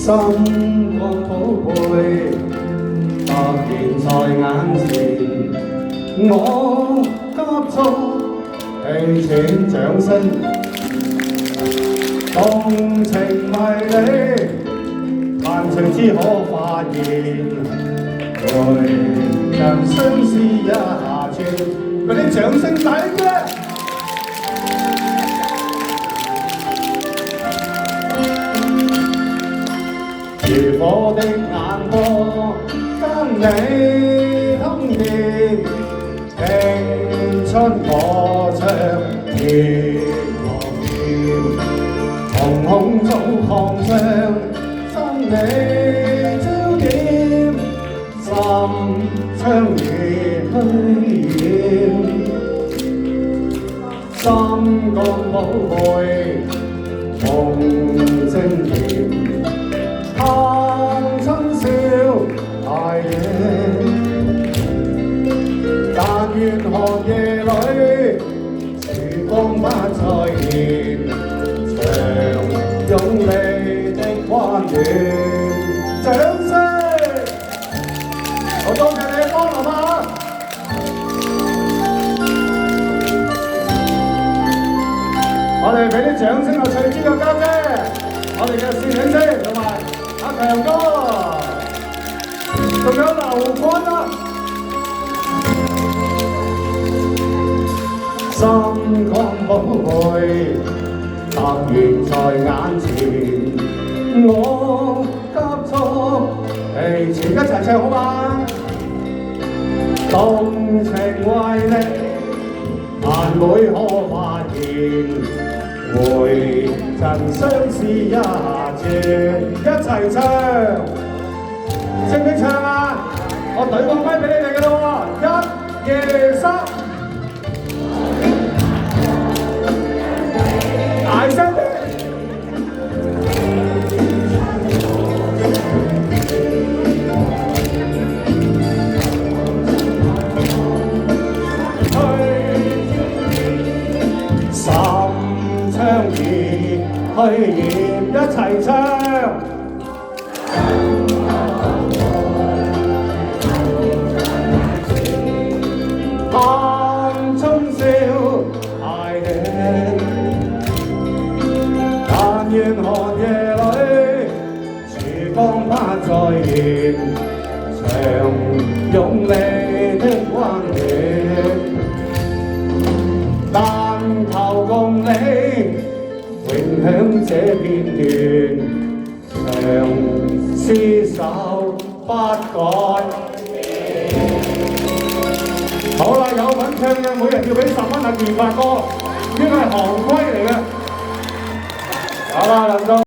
心國寶貝突然在眼前，我急速氣喘掌聲，動情迷你，但隨之可發現，回人相思一下穿，嗰啲掌聲大啲嘅。如火的眼波，跟你通電，拼出我唱天堂劍，瞳孔中擴張，心理焦點，心窗如虛掩，心覺寶貝夢精甜。看春宵大夜，但願寒夜裏時光不再現，長擁你的溫暖。掌聲！好多謝你幫忙啊！我哋俾啲掌聲啊！翠芝嘅家姐，我哋嘅攝影師同埋阿強哥，仲有劉君啊！心光寶貝突然在眼前，我急速氣喘，一齊唱好嗎？動情為你，眼裏可發現。回曾相思一轉，一齊唱，識唔識唱啊？我懟個咪俾你哋㗎啦喎，1、2、3，大聲啲！虛掩一齊唱，看春宵大地，但願寒夜裏時光不再現，長擁你的溫暖，但求共你。永享這片段，長廝守不改。好啦，有份唱嘅每人要俾10蚊啊！健發哥，應該係行規嚟嘅。好啦，林總。